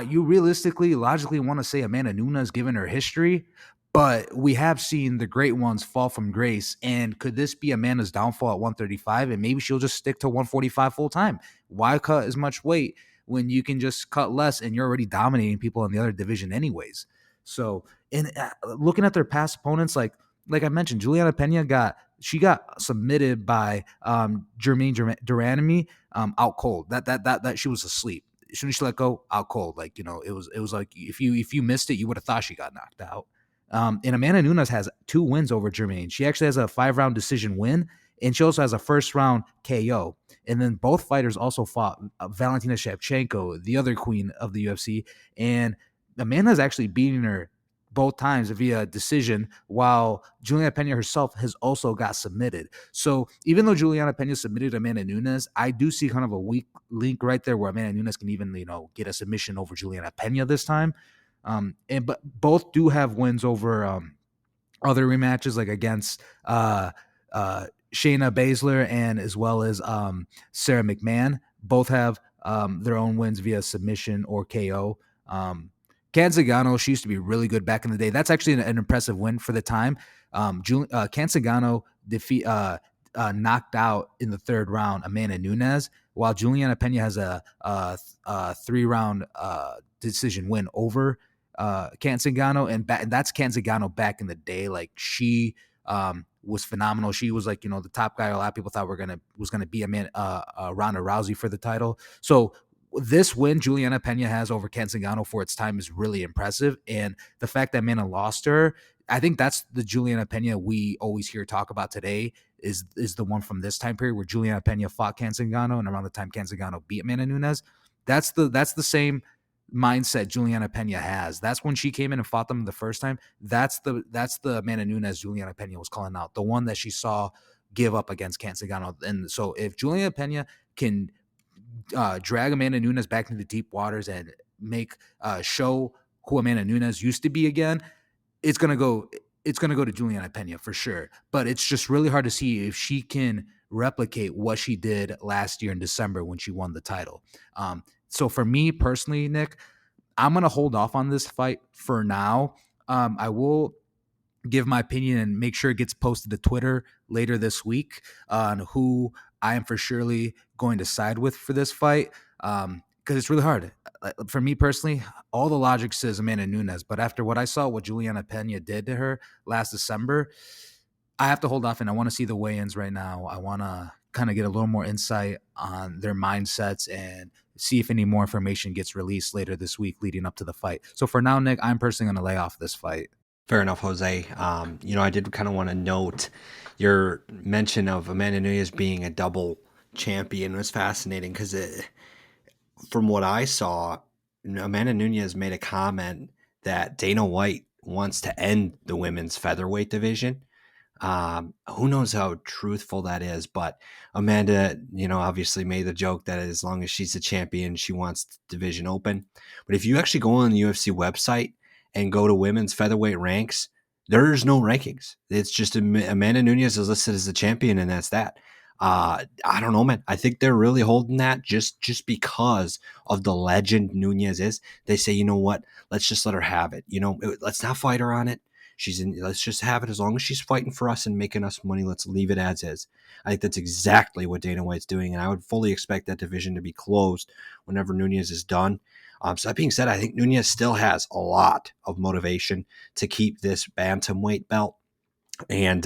you realistically, logically want to say Amanda Nunes given her history, but we have seen the great ones fall from grace. And could this be Amanda's downfall at 135? And maybe she'll just stick to 145 full time. Why cut as much weight when you can just cut less and you're already dominating people in the other division anyways? So, and looking at their past opponents, like I mentioned, Julianna Pena got submitted by Jermaine Duranami out cold. That she was asleep. As soon as she let go, out cold. Like, it was like if you missed it, you would have thought she got knocked out. And Amanda Nunes has 2 wins over Germaine. She actually has a 5-round decision win, and she also has a first-round KO. And then both fighters also fought Valentina Shevchenko, the other queen of the UFC, and Amanda's actually beating her both times via decision, while Julianna Pena herself has also got submitted. So even though Julianna Pena submitted Amanda Nunes, I do see kind of a weak link right there where Amanda Nunes can even, get a submission over Julianna Pena this time. But both do have wins over other rematches, like against Shayna Baszler and as well as Sarah McMahon. Both have their own wins via submission or KO. Canzagano, she used to be really good back in the day. That's actually an impressive win for the time. Canzagano knocked out in the 3rd round Amanda Nunes, while Julianna Pena has a 3-round decision win over Canzagano, and that's Canzagano back in the day. Like, she was phenomenal. She was like, the top guy. A lot of people thought was gonna be Ronda Rousey for the title. So this win Julianna Pena has over Canzagano for its time is really impressive, and the fact that Amanda lost her, I think that's the Julianna Pena we always hear talk about today. Is the one from this time period where Julianna Pena fought Canzagano, and around the time Canzagano beat Amanda Nunes. That's the same mindset Julianna Pena has. That's when she came in and fought them the first time. That's the Amanda Nunes Julianna Pena was calling out, the one that she saw give up against Canzagano. And so if Julianna Pena can drag Amanda Nunes back into the deep waters and make show who Amanda Nunes used to be again, it's gonna go to Julianna Pena for sure. But it's just really hard to see if she can replicate what she did last year in December when she won the title. So for me personally, Nick, I'm gonna hold off on this fight for now. I will give my opinion and make sure it gets posted to Twitter later this week on who I am for surely going to side with for this fight. Because it's really hard. For me personally, all the logic says Amanda Nunes, but after what I saw, what Julianna Pena did to her last December, I have to hold off, and I want to see the weigh-ins right now. I want to kind of get a little more insight on their mindsets and see if any more information gets released later this week leading up to the fight. So for now, Nick, I'm personally going to lay off this fight. Fair enough, Jose. I did kind of want to note your mention of Amanda Nunes being a double champion was fascinating because from what I saw, Amanda Nunes made a comment that Dana White wants to end the women's featherweight division. Who knows how truthful that is, but Amanda, obviously made the joke that as long as she's a champion, she wants the division open. But if you actually go on the UFC website and go to women's featherweight ranks, there's no rankings. It's just Amanda Nunes is listed as a champion, and that's that. I don't know, man. I think they're really holding that just because of the legend Nunes is. They say, you know what? Let's just let her have it. Let's not fight her on it. Let's just have it. As long as she's fighting for us and making us money, let's leave it as is. I think that's exactly what Dana White's doing, and I would fully expect that division to be closed whenever Nunes is done. So that being said, I think Nunes still has a lot of motivation to keep this bantamweight belt, and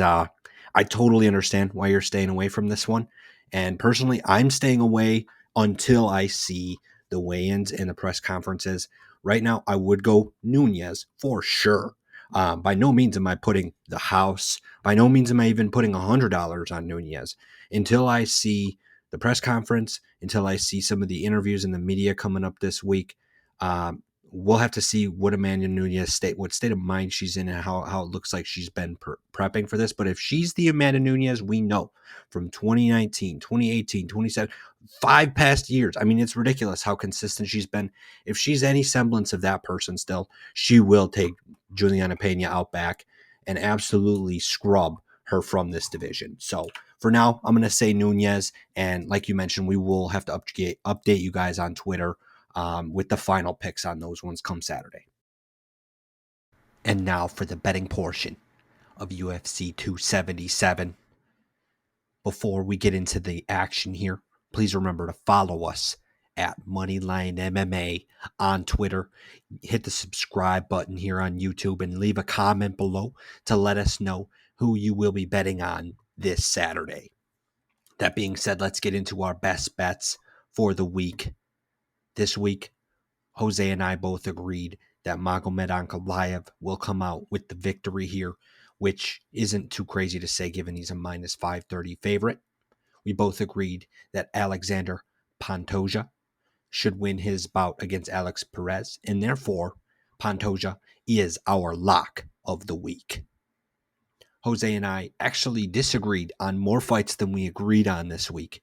I totally understand why you're staying away from this one. And personally, I'm staying away until I see the weigh-ins and the press conferences. Right now, I would go Nunes for sure. By no means am I putting the house. By no means am I even putting $100 on Nunes until I see the press conference, until I see some of the interviews in the media coming up this week. We'll have to see what Amanda Nunes what state of mind she's in, and how it looks like she's been prepping for this. But if she's the Amanda Nunes we know from 2019, 2018, 2017, 5 past years, I mean, it's ridiculous how consistent she's been. If she's any semblance of that person still, she will take Julianna Pena out back and absolutely scrub her from this division. So for now, I'm going to say Nunes. And like you mentioned, we will have to update you guys on Twitter with the final picks on those ones come Saturday. And now for the betting portion of UFC 277. Before we get into the action here, please remember to follow us at Moneyline MMA on Twitter. Hit the subscribe button here on YouTube and leave a comment below to let us know who you will be betting on this Saturday. That being said, let's get into our best bets for the week. This week, Jose and I both agreed that Magomed Ankalaev will come out with the victory here, which isn't too crazy to say given he's a minus 530 favorite. We both agreed that Alexandre Pantoja should win his bout against Alex Perez, and therefore Pantoja is our lock of the week. Jose and I actually disagreed on more fights than we agreed on this week,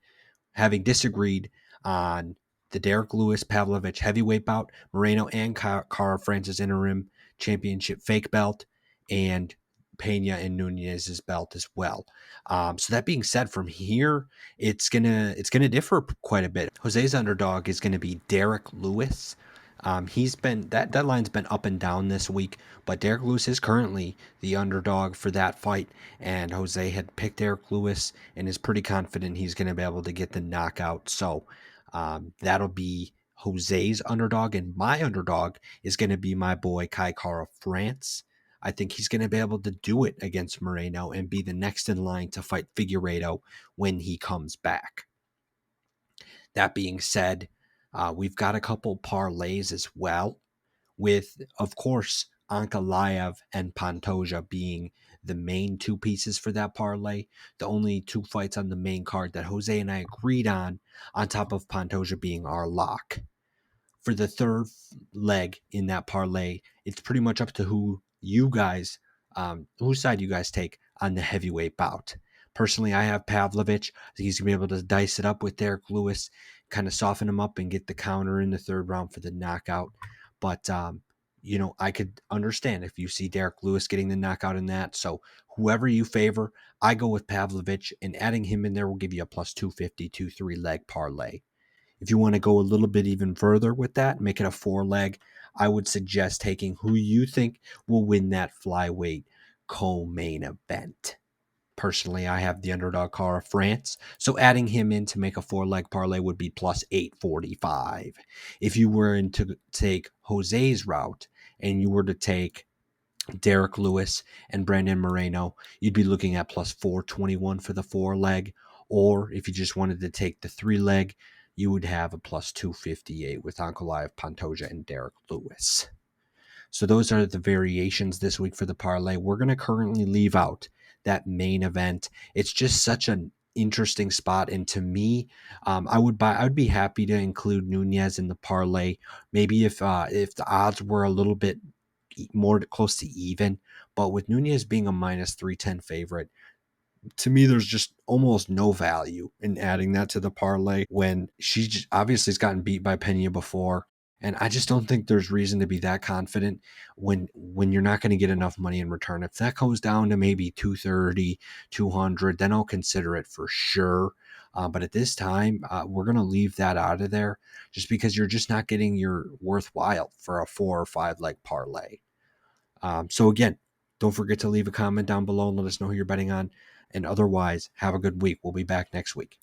having disagreed on the Derrick Lewis Pavlovich heavyweight bout, Moreno and Cara Francis interim championship fake belt, and Pena and Nunes' belt as well. So that being said, from here it's gonna differ quite a bit. Jose's underdog is gonna be Derrick Lewis. He's been that line's been up and down this week, but Derrick Lewis is currently the underdog for that fight, and Jose had picked Derrick Lewis and is pretty confident he's going to be able to get the knockout. So that'll be Jose's underdog, and my underdog is going to be my boy Kai Kara France. I think he's going to be able to do it against Moreno and be the next in line to fight Figueiredo when he comes back. That being said, we've got a couple parlays as well, with, of course, Ankalaev and Pantoja being the main two pieces for that parlay. The only two fights on the main card that Jose and I agreed on top of Pantoja being our lock. For the third leg in that parlay, it's pretty much up to whose side you guys take on the heavyweight bout. Personally, I have Pavlovich. I think he's going to be able to dice it up with Derrick Lewis, kind of soften him up and get the counter in the third round for the knockout. But, I could understand if you see Derrick Lewis getting the knockout in that. So whoever you favor, I go with Pavlovich, and adding him in there will give you a plus 250, 3-leg parlay. If you want to go a little bit even further with that, make it a 4-leg, I would suggest taking who you think will win that flyweight co-main event. Personally, I have the underdog Cara France, so adding him in to make a 4-leg parlay would be plus 845. If you were to take Jose's route and you were to take Derrick Lewis and Brandon Moreno, you'd be looking at plus 421 for the 4-leg. Or if you just wanted to take the 3-leg, you would have a plus 258 with Ankalaev, Pantoja, and Derrick Lewis. So those are the variations this week for the parlay. We're going to currently leave out that main event. It's just such an interesting spot, and to me, I would be happy to include Nunes in the parlay. Maybe if the odds were a little bit more close to even, but with Nunes being a minus 310 favorite, to me, there's just almost no value in adding that to the parlay when she obviously has gotten beat by Peña before. And I just don't think there's reason to be that confident when you're not going to get enough money in return. If that goes down to maybe 230, 200, then I'll consider it for sure. But at this time, we're going to leave that out of there just because you're just not getting your worthwhile for a 4 or 5-leg parlay. So again, don't forget to leave a comment down below and let us know who you're betting on. And otherwise, have a good week. We'll be back next week.